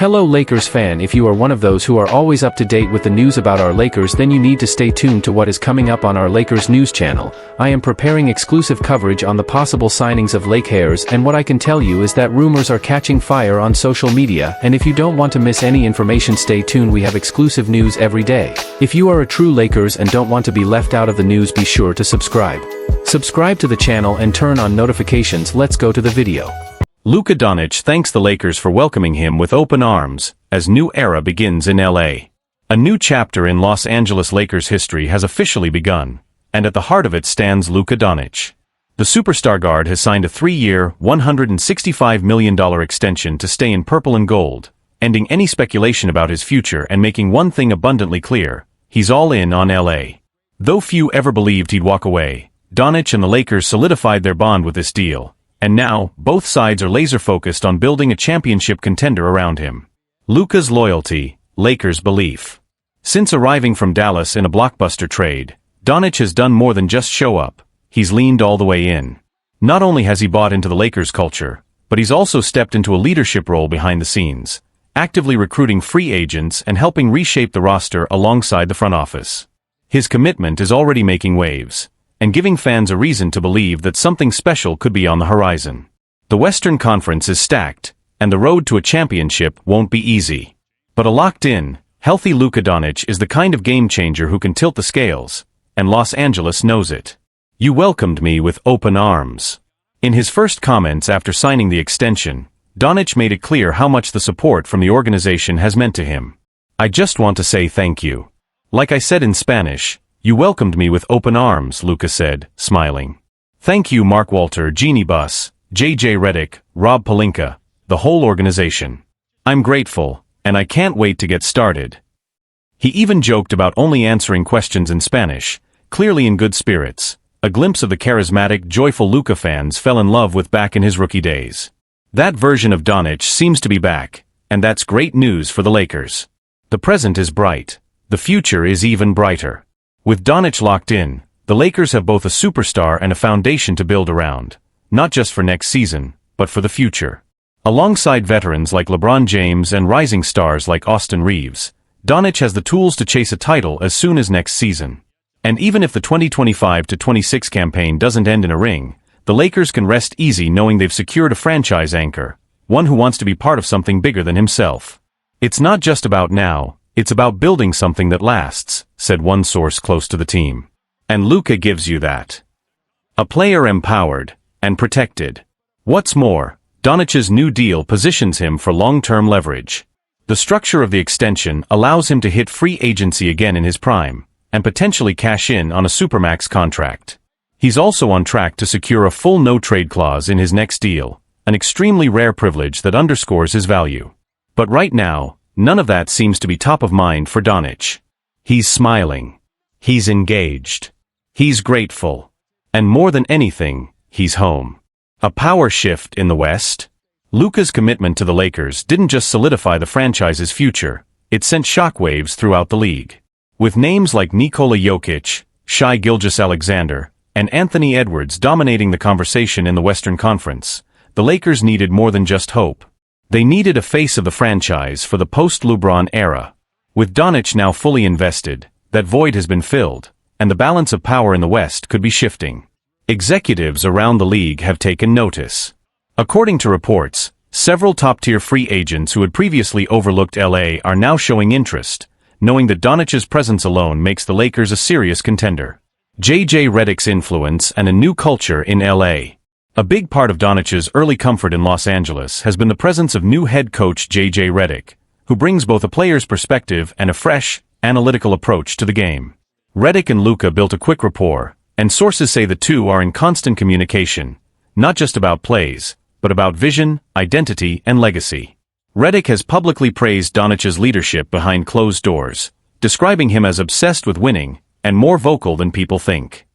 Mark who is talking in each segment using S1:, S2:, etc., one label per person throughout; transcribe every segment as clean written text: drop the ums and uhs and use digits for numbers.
S1: Hello Lakers fan, if you are one of those who are always up to date with the news about our Lakers, then you need to stay tuned to what is coming up on our Lakers news channel. I am preparing exclusive coverage on the possible signings of LAKERS, and what I can tell you is that rumors are catching fire on social media, and if you don't want to miss any information, stay tuned. We have exclusive news every day. If you are a true Lakers and don't want to be left out of the news, be sure to subscribe. Subscribe to the channel and turn on notifications. Let's go to the video.
S2: Luka Dončić thanks the Lakers for welcoming him with open arms, as new era begins in LA. A new chapter in Los Angeles Lakers history has officially begun, and at the heart of it stands Luka Dončić. The superstar guard has signed a 3-year, $165 million extension to stay in purple and gold, ending any speculation about his future and making one thing abundantly clear: he's all in on LA. Though few ever believed he'd walk away, Dončić and the Lakers solidified their bond with this deal. And now, both sides are laser-focused on building a championship contender around him. Luka's loyalty, Lakers' belief. Since arriving from Dallas in a blockbuster trade, Dončić has done more than just show up. He's leaned all the way in. Not only has he bought into the Lakers culture, but he's also stepped into a leadership role behind the scenes, actively recruiting free agents and helping reshape the roster alongside the front office. His commitment is already making waves, and giving fans a reason to believe that something special could be on the horizon. The Western Conference is stacked, and the road to a championship won't be easy. But a locked-in, healthy Luka Dončić is the kind of game-changer who can tilt the scales, and Los Angeles knows it. "You welcomed me with open arms." In his first comments after signing the extension, Dončić made it clear how much the support from the organization has meant to him. "I just want to say thank you. Like I said in Spanish, you welcomed me with open arms," Luka said, smiling. "Thank you Mark Walter, Jeannie Buss, JJ Redick, Rob Pelinka, the whole organization. I'm grateful, and I can't wait to get started." He even joked about only answering questions in Spanish, clearly in good spirits, a glimpse of the charismatic, joyful Luka fans fell in love with back in his rookie days. That version of Dončić seems to be back, and that's great news for the Lakers. The present is bright. The future is even brighter. With Dončić locked in, the Lakers have both a superstar and a foundation to build around, not just for next season, but for the future. Alongside veterans like LeBron James and rising stars like Austin Reeves, Dončić has the tools to chase a title as soon as next season. And even if the 2025-26 campaign doesn't end in a ring, the Lakers can rest easy knowing they've secured a franchise anchor, one who wants to be part of something bigger than himself. "It's not just about now, it's about building something that lasts," said one source close to the team. And Luka gives you that. A player empowered and protected. What's more, Dončić's new deal positions him for long-term leverage. The structure of the extension allows him to hit free agency again in his prime, and potentially cash in on a supermax contract. He's also on track to secure a full no-trade clause in his next deal, an extremely rare privilege that underscores his value. But right now, none of that seems to be top of mind for Dončić. He's smiling. He's engaged. He's grateful. And more than anything, he's home. A power shift in the West? Luka's commitment to the Lakers didn't just solidify the franchise's future, it sent shockwaves throughout the league. With names like Nikola Jokic, Shai Gilgeous-Alexander, and Anthony Edwards dominating the conversation in the Western Conference, the Lakers needed more than just hope. They needed a face of the franchise for the post-LeBron era. With Dončić now fully invested, that void has been filled, and the balance of power in the West could be shifting. Executives around the league have taken notice. According to reports, several top-tier free agents who had previously overlooked LA are now showing interest, knowing that Dončić's presence alone makes the Lakers a serious contender. JJ Redick's influence and a new culture in LA. A big part of Dončić's early comfort in Los Angeles has been the presence of new head coach JJ Redick, who brings both a player's perspective and a fresh, analytical approach to the game. Redick and Luka built a quick rapport, and sources say the two are in constant communication, not just about plays, but about vision, identity, and legacy. Redick has publicly praised Dončić's leadership behind closed doors, describing him as obsessed with winning, and more vocal than people think.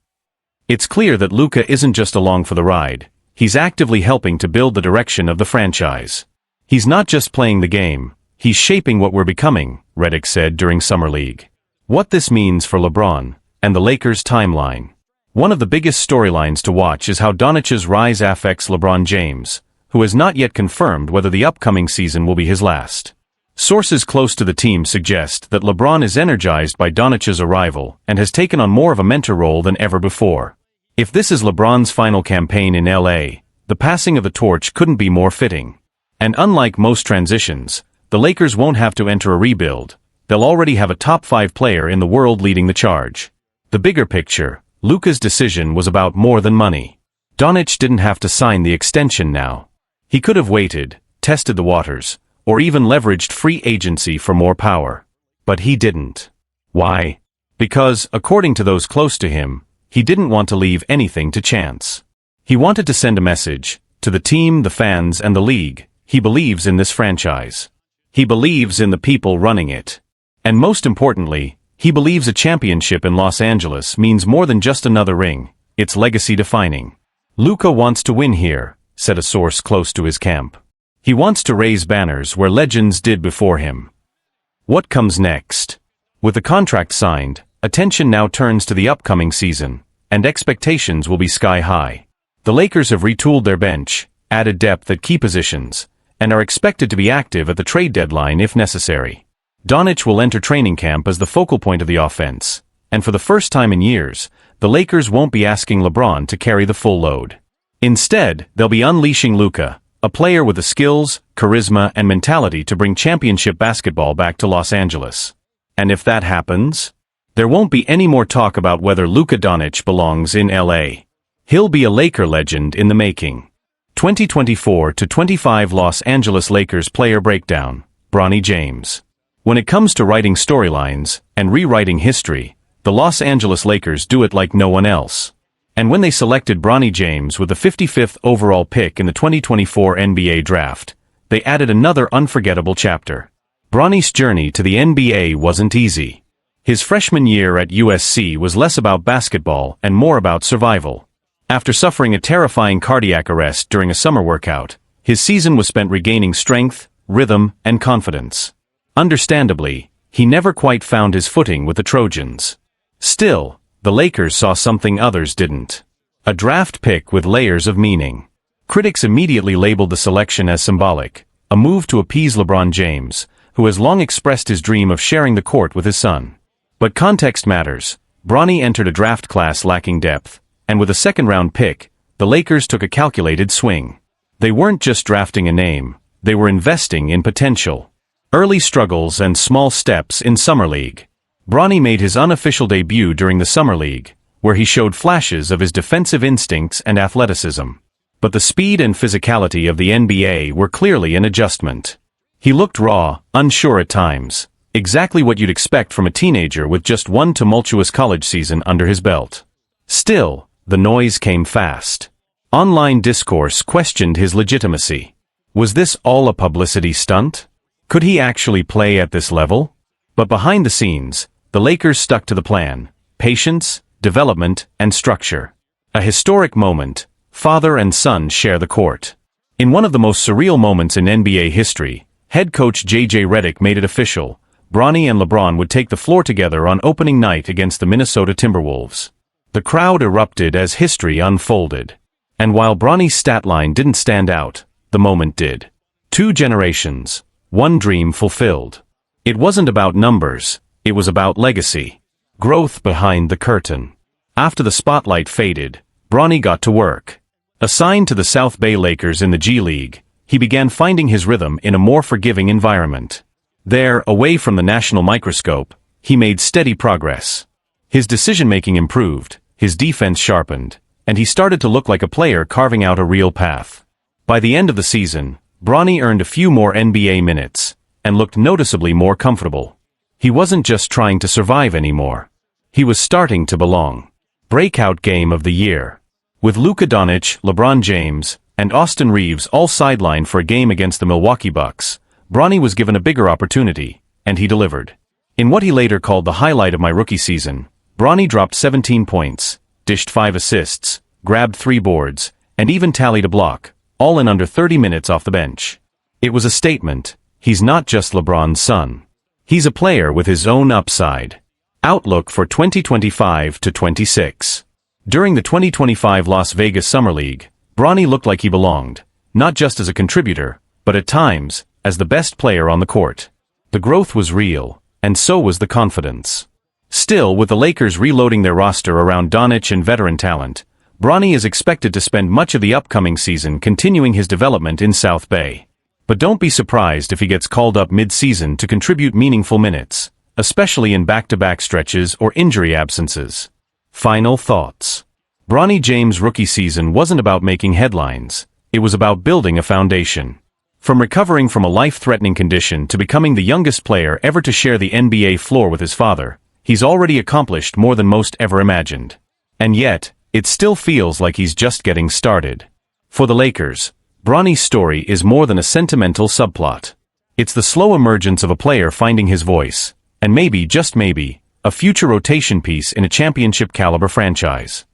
S2: It's clear that Luka isn't just along for the ride, he's actively helping to build the direction of the franchise. "He's not just playing the game, he's shaping what we're becoming," Redick said during Summer League. What this means for LeBron, and the Lakers' timeline. One of the biggest storylines to watch is how Dončić's rise affects LeBron James, who has not yet confirmed whether the upcoming season will be his last. Sources close to the team suggest that LeBron is energized by Dončić's arrival and has taken on more of a mentor role than ever before. If this is LeBron's final campaign in LA, the passing of the torch couldn't be more fitting. And unlike most transitions, the Lakers won't have to enter a rebuild. They'll already have a top 5 player in the world leading the charge. The bigger picture, Luka's decision was about more than money. Dončić didn't have to sign the extension now. He could have waited, tested the waters, or even leveraged free agency for more power. But he didn't. Why? Because, according to those close to him, he didn't want to leave anything to chance. He wanted to send a message, to the team, the fans, and the league. He believes in this franchise. He believes in the people running it. And most importantly, he believes a championship in Los Angeles means more than just another ring. It's legacy-defining. Luka wants to win here, said a source close to his camp. He wants to raise banners where legends did before him. What comes next? With the contract signed, attention now turns to the upcoming season, and expectations will be sky-high. The Lakers have retooled their bench, added depth at key positions, and are expected to be active at the trade deadline if necessary. Dončić will enter training camp as the focal point of the offense, and for the first time in years, the Lakers won't be asking LeBron to carry the full load. Instead, they'll be unleashing Luka, a player with the skills, charisma, and mentality to bring championship basketball back to Los Angeles. And if that happens, there won't be any more talk about whether Luka Dončić belongs in LA. He'll be a Laker legend in the making. 2024-25 Los Angeles Lakers player breakdown, Bronny James. When it comes to writing storylines and rewriting history, the Los Angeles Lakers do it like no one else. And when they selected Bronny James with the 55th overall pick in the 2024 NBA draft, they added another unforgettable chapter. Bronny's journey to the NBA wasn't easy. His freshman year at USC was less about basketball and more about survival. After suffering a terrifying cardiac arrest during a summer workout, his season was spent regaining strength, rhythm, and confidence. Understandably, he never quite found his footing with the Trojans. Still, the Lakers saw something others didn't. A draft pick with layers of meaning. Critics immediately labeled the selection as symbolic, a move to appease LeBron James, who has long expressed his dream of sharing the court with his son. But context matters. Bronny entered a draft class lacking depth, and with a second-round pick, the Lakers took a calculated swing. They weren't just drafting a name, they were investing in potential. Early struggles and small steps in Summer League. Bronny made his unofficial debut during the Summer League, where he showed flashes of his defensive instincts and athleticism. But the speed and physicality of the NBA were clearly an adjustment. He looked raw, unsure at times, exactly what you'd expect from a teenager with just one tumultuous college season under his belt. Still, the noise came fast. Online discourse questioned his legitimacy. Was this all a publicity stunt? Could he actually play at this level? But behind the scenes, the Lakers stuck to the plan: patience, development, and structure. A historic moment. Father and son share the court. In one of the most surreal moments in NBA history, head coach J.J. Redick made it official. Bronny and LeBron would take the floor together on opening night against the Minnesota Timberwolves. The crowd erupted as history unfolded. And while Bronny's stat line didn't stand out, the moment did. 2 generations, one dream fulfilled. It wasn't about numbers, it was about legacy. Growth behind the curtain. After the spotlight faded, Bronny got to work. Assigned to the South Bay Lakers in the G League, he began finding his rhythm in a more forgiving environment. There, away from the national microscope, he made steady progress. His decision-making improved, his defense sharpened, and he started to look like a player carving out a real path. By the end of the season, Bronny earned a few more NBA minutes, and looked noticeably more comfortable. He wasn't just trying to survive anymore. He was starting to belong. Breakout game of the year. With Luka Dončić, LeBron James, and Austin Reeves all sidelined for a game against the Milwaukee Bucks, Bronny was given a bigger opportunity, and he delivered. In what he later called the highlight of my rookie season, Bronny dropped 17 points, dished 5 assists, grabbed 3 boards, and even tallied a block, all in under 30 minutes off the bench. It was a statement. He's not just LeBron's son. He's a player with his own upside. Outlook for 2025-26. During the 2025 Las Vegas Summer League, Bronny looked like he belonged, not just as a contributor, but at times, as the best player on the court. The growth was real, and so was the confidence. Still, with the Lakers reloading their roster around Dončić and veteran talent, Bronny is expected to spend much of the upcoming season continuing his development in South Bay. But don't be surprised if he gets called up mid-season to contribute meaningful minutes, especially in back-to-back stretches or injury absences. Final thoughts. Bronny James' rookie season wasn't about making headlines, it was about building a foundation. From recovering from a life-threatening condition to becoming the youngest player ever to share the NBA floor with his father, he's already accomplished more than most ever imagined. And yet, it still feels like he's just getting started. For the Lakers, Bronny's story is more than a sentimental subplot. It's the slow emergence of a player finding his voice, and maybe, just maybe, a future rotation piece in a championship-caliber franchise.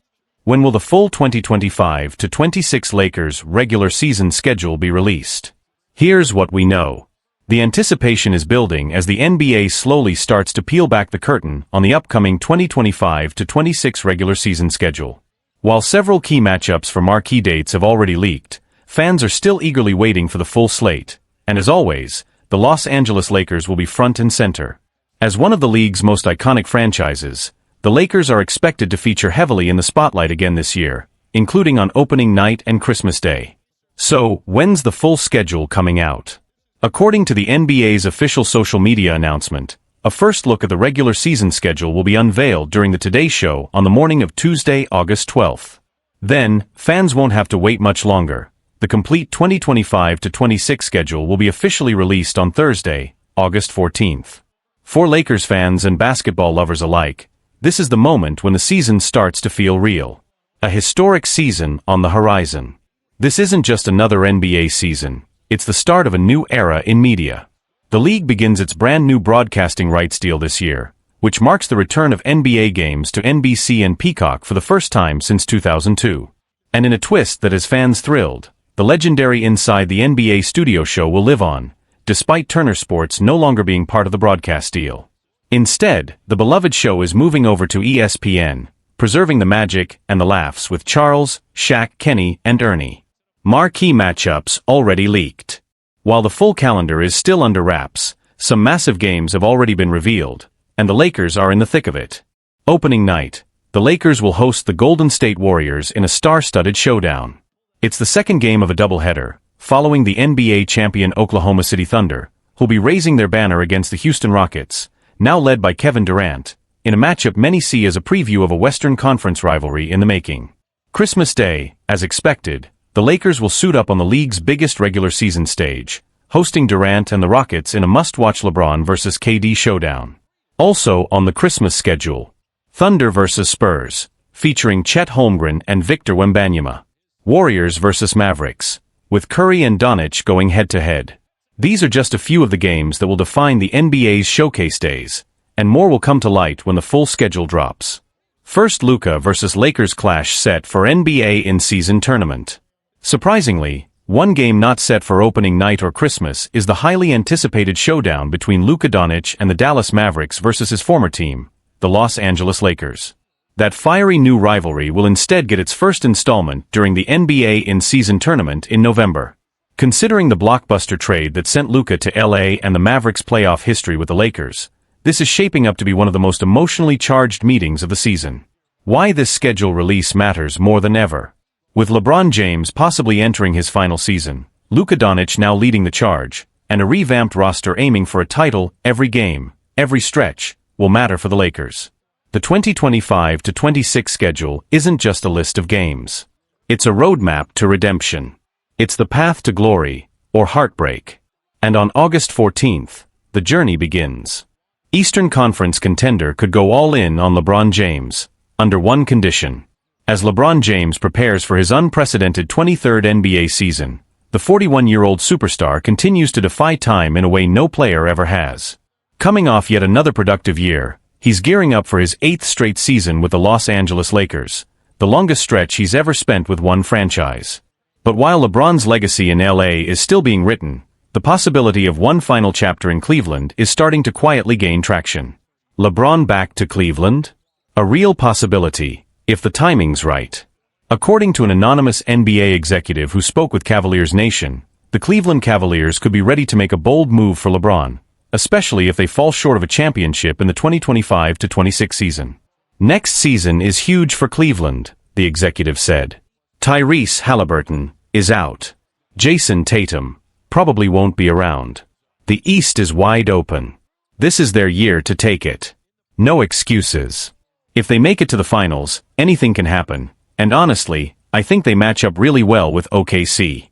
S2: When will the full 2025-26 Lakers regular season schedule be released? Here's what we know. The anticipation is building as the NBA slowly starts to peel back the curtain on the upcoming 2025-26 regular season schedule. While several key matchups for marquee dates have already leaked, fans are still eagerly waiting for the full slate, and as always, the Los Angeles Lakers will be front and center. As one of the league's most iconic franchises, the Lakers are expected to feature heavily in the spotlight again this year, including on opening night and Christmas Day. So, when's the full schedule coming out? According to the NBA's official social media announcement, a first look at the regular season schedule will be unveiled during the Today Show on the morning of Tuesday, August 12th. Then, fans won't have to wait much longer. The complete 2025-26 schedule will be officially released on Thursday, August 14th. For Lakers fans and basketball lovers alike, this is the moment when the season starts to feel real. A historic season on the horizon. This isn't just another NBA season, it's the start of a new era in media. The league begins its brand new broadcasting rights deal this year, which marks the return of NBA games to NBC and Peacock for the first time since 2002. And in a twist that has fans thrilled, the legendary Inside the NBA studio show will live on, despite Turner Sports no longer being part of the broadcast deal. Instead, the beloved show is moving over to ESPN, preserving the magic and the laughs with Charles, Shaq, Kenny, and Ernie. Marquee matchups already leaked. While the full calendar is still under wraps, some massive games have already been revealed, and the Lakers are in the thick of it. Opening night, the Lakers will host the Golden State Warriors in a star-studded showdown. It's the second game of a doubleheader, following the NBA champion Oklahoma City Thunder, who'll be raising their banner against the Houston Rockets, now led by Kevin Durant, in a matchup many see as a preview of a Western Conference rivalry in the making. Christmas Day, as expected, the Lakers will suit up on the league's biggest regular season stage, hosting Durant and the Rockets in a must-watch LeBron vs. KD showdown. Also on the Christmas schedule, Thunder vs. Spurs, featuring Chet Holmgren and Victor Wembanyama. Warriors vs. Mavericks, with Curry and Dončić going head-to-head. These are just a few of the games that will define the NBA's showcase days, and more will come to light when the full schedule drops. First, Luka vs. Lakers clash set for NBA in-season tournament. Surprisingly, one game not set for opening night or Christmas is the highly anticipated showdown between Luka Dončić and the Dallas Mavericks versus his former team, the Los Angeles Lakers. That fiery new rivalry will instead get its first installment during the NBA in-season tournament in November. Considering the blockbuster trade that sent Luka to LA and the Mavericks' playoff history with the Lakers, this is shaping up to be one of the most emotionally charged meetings of the season. Why this schedule release matters more than ever. With LeBron James possibly entering his final season, Luka Dončić now leading the charge, and a revamped roster aiming for a title, every game, every stretch, will matter for the Lakers. The 2025-26 schedule isn't just a list of games. It's a roadmap to redemption. It's the path to glory, or heartbreak. And on August 14th, the journey begins. Eastern Conference contender could go all in on LeBron James, under one condition. As LeBron James prepares for his unprecedented 23rd NBA season, the 41-year-old superstar continues to defy time in a way no player ever has. Coming off yet another productive year, he's gearing up for his 8th straight season with the Los Angeles Lakers, the longest stretch he's ever spent with one franchise. But while LeBron's legacy in LA is still being written, the possibility of one final chapter in Cleveland is starting to quietly gain traction. LeBron back to Cleveland? A real possibility, if the timing's right. According to an anonymous NBA executive who spoke with LakersNation, the Cleveland Cavaliers could be ready to make a bold move for LeBron, especially if they fall short of a championship in the 2025-26 season. Next season is huge for Cleveland, the executive said. Tyrese Halliburton is out. Jason Tatum probably won't be around. The East is wide open. This is their year to take it. No excuses. If they make it to the finals, anything can happen, and honestly, I think they match up really well with OKC.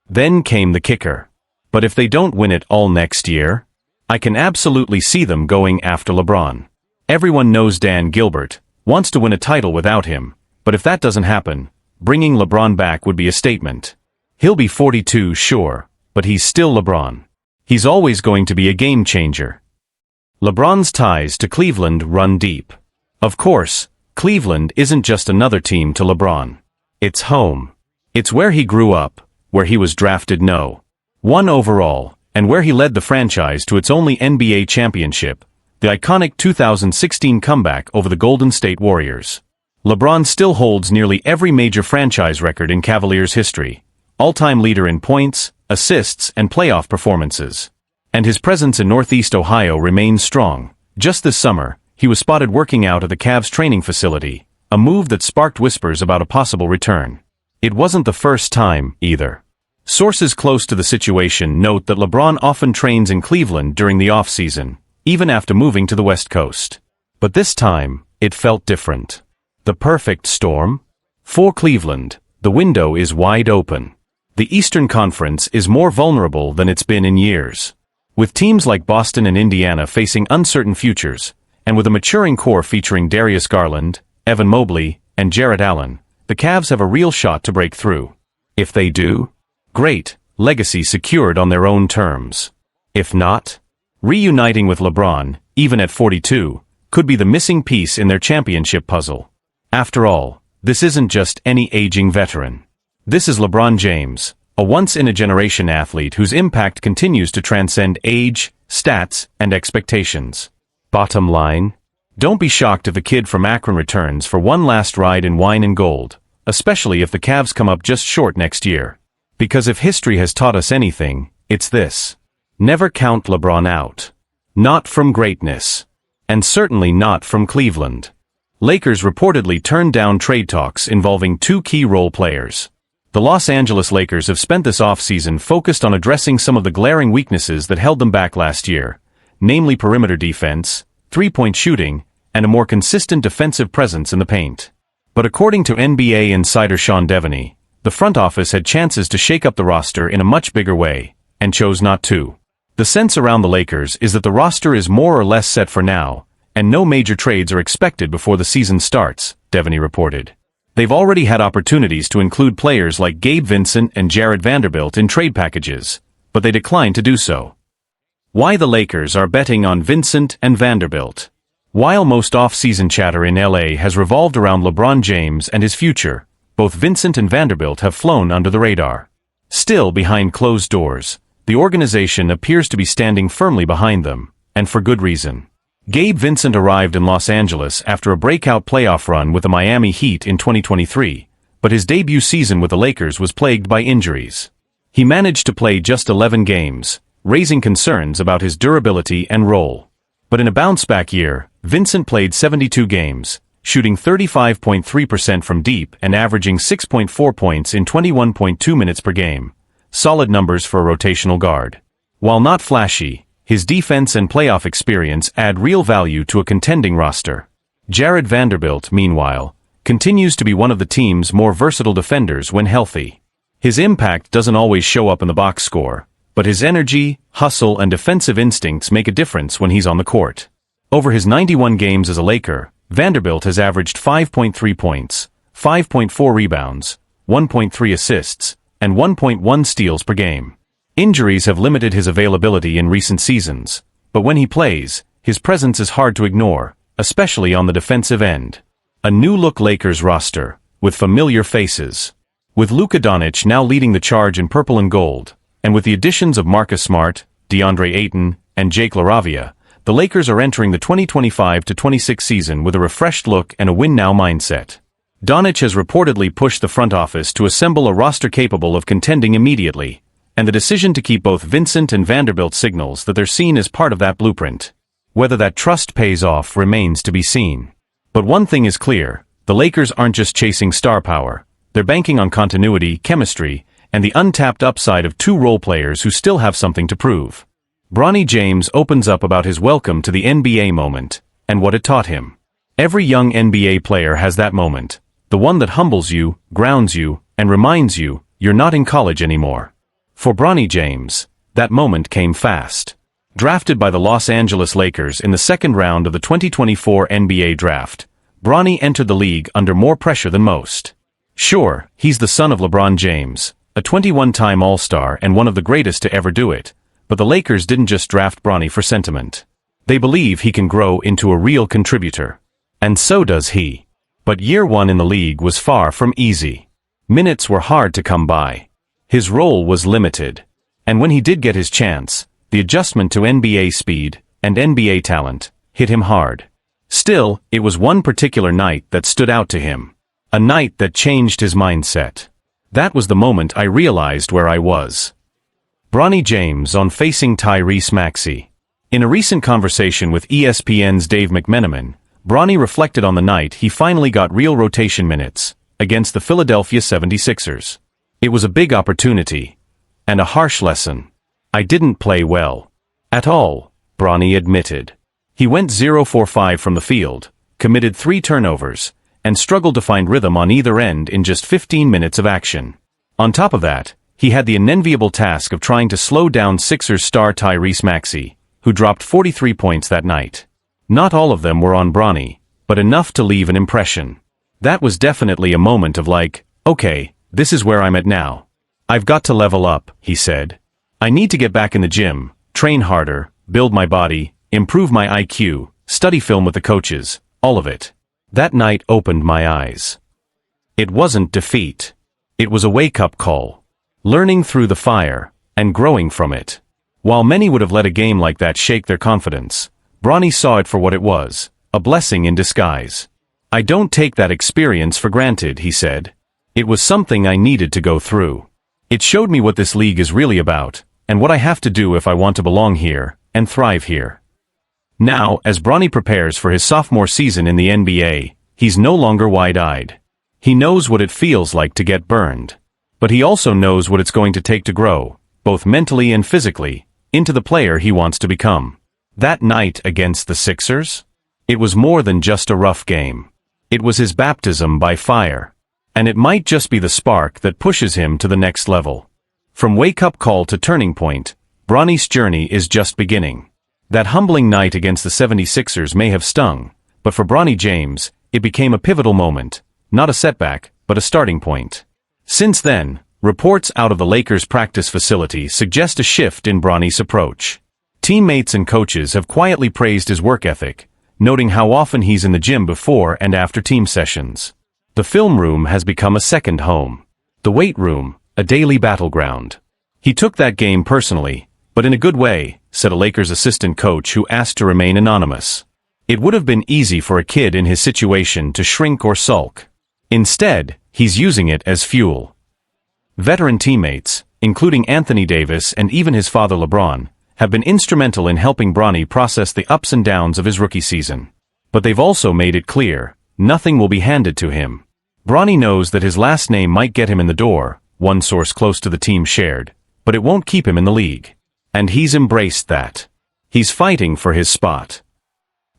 S2: Then came the kicker. But if they don't win it all next year, I can absolutely see them going after LeBron. Everyone knows Dan Gilbert wants to win a title without him, but if that doesn't happen, bringing LeBron back would be a statement. He'll be 42, sure, but he's still LeBron. He's always going to be a game changer. LeBron's ties to Cleveland run deep. Of course, Cleveland isn't just another team to LeBron. It's home. It's where he grew up, where he was drafted No. 1 overall, and where he led the franchise to its only NBA championship, the iconic 2016 comeback over the Golden State Warriors. LeBron still holds nearly every major franchise record in Cavaliers history, all-time leader in points, assists, and playoff performances. And his presence in Northeast Ohio remains strong. Just this summer, he was spotted working out at the Cavs training facility, a move that sparked whispers about a possible return. It wasn't the first time, either. Sources close to the situation note that LeBron often trains in Cleveland during the off-season, even after moving to the West Coast. But this time, it felt different. The perfect storm? For Cleveland, the window is wide open. The Eastern Conference is more vulnerable than it's been in years. With teams like Boston and Indiana facing uncertain futures, and with a maturing core featuring Darius Garland, Evan Mobley, and Jarrett Allen, the Cavs have a real shot to break through. If they do, great, legacy secured on their own terms. If not, reuniting with LeBron, even at 42, could be the missing piece in their championship puzzle. After all, this isn't just any aging veteran. This is LeBron James, a once-in-a-generation athlete whose impact continues to transcend age, stats, and expectations. Bottom line, don't be shocked if a kid from Akron returns for one last ride in wine and gold, especially if the Cavs come up just short next year. Because if history has taught us anything, it's this. Never count LeBron out. Not from greatness. And certainly not from Cleveland. Lakers reportedly turned down trade talks involving two key role players. The Los Angeles Lakers have spent this offseason focused on addressing some of the glaring weaknesses that held them back last year, namely perimeter defense, three-point shooting, and a more consistent defensive presence in the paint. But according to NBA insider Sean Devaney, the front office had chances to shake up the roster in a much bigger way, and chose not to. The sense around the Lakers is that the roster is more or less set for now, and no major trades are expected before the season starts, Devaney reported. They've already had opportunities to include players like Gabe Vincent and Jared Vanderbilt in trade packages, but they declined to do so. Why the Lakers are betting on Vincent and Vanderbilt. While most off-season chatter in LA has revolved around LeBron James and his future, both Vincent and Vanderbilt have flown under the radar. Still, behind closed doors, the organization appears to be standing firmly behind them, and for good reason. Gabe Vincent arrived in Los Angeles after a breakout playoff run with the Miami Heat in 2023, but his debut season with the Lakers was plagued by injuries. He managed to play just 11 games, raising concerns about his durability and role. But in a bounce-back year, Vincent played 72 games, shooting 35.3% from deep and averaging 6.4 points in 21.2 minutes per game. Solid numbers for a rotational guard. While not flashy, his defense and playoff experience add real value to a contending roster. Jared Vanderbilt, meanwhile, continues to be one of the team's more versatile defenders when healthy. His impact doesn't always show up in the box score, but his energy, hustle, and defensive instincts make a difference when he's on the court. Over his 91 games as a Laker, Vanderbilt has averaged 5.3 points, 5.4 rebounds, 1.3 assists, and 1.1 steals per game. Injuries have limited his availability in recent seasons, but when he plays, his presence is hard to ignore, especially on the defensive end. A new-look Lakers roster, with familiar faces. With Luka Dončić now leading the charge in purple and gold, and with the additions of Marcus Smart, DeAndre Ayton, and Jake LaRavia, the Lakers are entering the 2025-26 season with a refreshed look and a win-now mindset. Dončić has reportedly pushed the front office to assemble a roster capable of contending immediately, and the decision to keep both Vincent and Vanderbilt signals that they're seen as part of that blueprint. Whether that trust pays off remains to be seen. But one thing is clear, the Lakers aren't just chasing star power, they're banking on continuity, chemistry, and the untapped upside of two role players who still have something to prove. Bronny James opens up about his welcome to the NBA moment, and what it taught him. Every young NBA player has that moment, the one that humbles you, grounds you, and reminds you you're not in college anymore. For Bronny James, that moment came fast. Drafted by the Los Angeles Lakers in the second round of the 2024 NBA draft, Bronny entered the league under more pressure than most. Sure, he's the son of LeBron James, a 21-time All-Star and one of the greatest to ever do it, but the Lakers didn't just draft Bronny for sentiment. They believe he can grow into a real contributor. And so does he. But year one in the league was far from easy. Minutes were hard to come by. His role was limited. And when he did get his chance, the adjustment to NBA speed and NBA talent hit him hard. Still, it was one particular night that stood out to him. A night that changed his mindset. That was the moment I realized where I was. Bronny James on facing Tyrese Maxey. In a recent conversation with ESPN's Dave McMenamin, Bronny reflected on the night he finally got real rotation minutes against the Philadelphia 76ers. It was a big opportunity. And a harsh lesson. I didn't play well. At all, Bronny admitted. He went 0 for 5 from the field, committed 3 turnovers, and struggled to find rhythm on either end in just 15 minutes of action. On top of that, he had the unenviable task of trying to slow down Sixers star Tyrese Maxey, who dropped 43 points that night. Not all of them were on Bronny, but enough to leave an impression. That was definitely a moment of like, okay, this is where I'm at now. I've got to level up, he said. I need to get back in the gym, train harder, build my body, improve my IQ, study film with the coaches, all of it. That night opened my eyes. It wasn't defeat. It was a wake-up call. Learning through the fire, and growing from it. While many would have let a game like that shake their confidence, Bronny saw it for what it was, a blessing in disguise. I don't take that experience for granted, he said. It was something I needed to go through. It showed me what this league is really about, and what I have to do if I want to belong here, and thrive here. Now, as Bronny prepares for his sophomore season in the NBA, he's no longer wide-eyed. He knows what it feels like to get burned. But he also knows what it's going to take to grow, both mentally and physically, into the player he wants to become. That night against the Sixers? It was more than just a rough game. It was his baptism by fire. And it might just be the spark that pushes him to the next level. From wake-up call to turning point, Bronny's journey is just beginning. That humbling night against the 76ers may have stung, but for Bronny James, it became a pivotal moment, not a setback, but a starting point. Since then, reports out of the Lakers practice facility suggest a shift in Bronny's approach. Teammates and coaches have quietly praised his work ethic, noting how often he's in the gym before and after team sessions. The film room has become a second home. The weight room, a daily battleground. He took that game personally, but in a good way, said a Lakers assistant coach who asked to remain anonymous. It would have been easy for a kid in his situation to shrink or sulk. Instead, he's using it as fuel. Veteran teammates, including Anthony Davis and even his father LeBron, have been instrumental in helping Bronny process the ups and downs of his rookie season. But they've also made it clear, nothing will be handed to him. Bronny knows that his last name might get him in the door, one source close to the team shared, but it won't keep him in the league. And he's embraced that. He's fighting for his spot.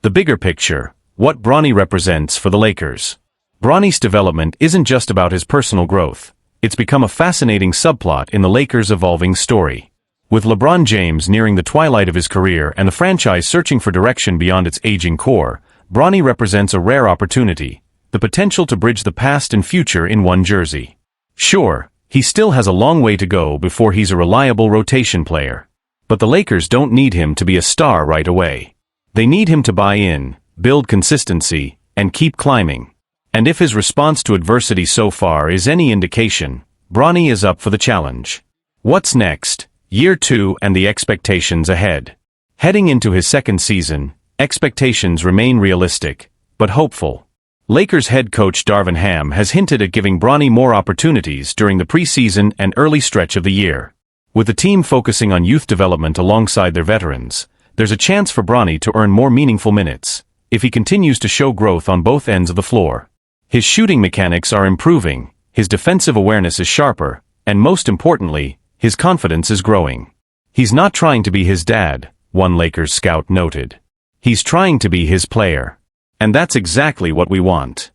S2: The bigger picture, what Bronny represents for the Lakers. Bronny's development isn't just about his personal growth. It's become a fascinating subplot in the Lakers' evolving story. With LeBron James nearing the twilight of his career and the franchise searching for direction beyond its aging core, Bronny represents a rare opportunity, the potential to bridge the past and future in one jersey. Sure, he still has a long way to go before he's a reliable rotation player. But the Lakers don't need him to be a star right away. They need him to buy in, build consistency, and keep climbing. And if his response to adversity so far is any indication, Bronny is up for the challenge. What's next? Year 2 and the expectations ahead. Heading into his second season, expectations remain realistic, but hopeful. Lakers head coach Darvin Ham has hinted at giving Bronny more opportunities during the preseason and early stretch of the year. With the team focusing on youth development alongside their veterans, there's a chance for Bronny to earn more meaningful minutes, if he continues to show growth on both ends of the floor. His shooting mechanics are improving, his defensive awareness is sharper, and most importantly, his confidence is growing. He's not trying to be his dad, one Lakers scout noted. He's trying to be his player. And that's exactly what we want.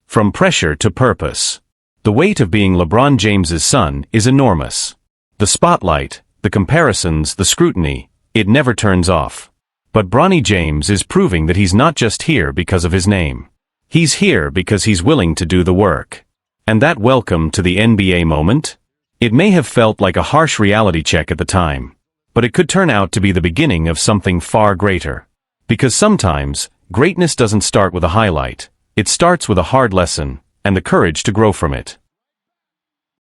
S2: From pressure to purpose. The weight of being LeBron James's son is enormous. The spotlight, the comparisons, the scrutiny, it never turns off. But Bronny James is proving that he's not just here because of his name. He's here because he's willing to do the work. And that welcome to the NBA moment? It may have felt like a harsh reality check at the time, but it could turn out to be the beginning of something far greater. Because sometimes, greatness doesn't start with a highlight, it starts with a hard lesson, and the courage to grow from it.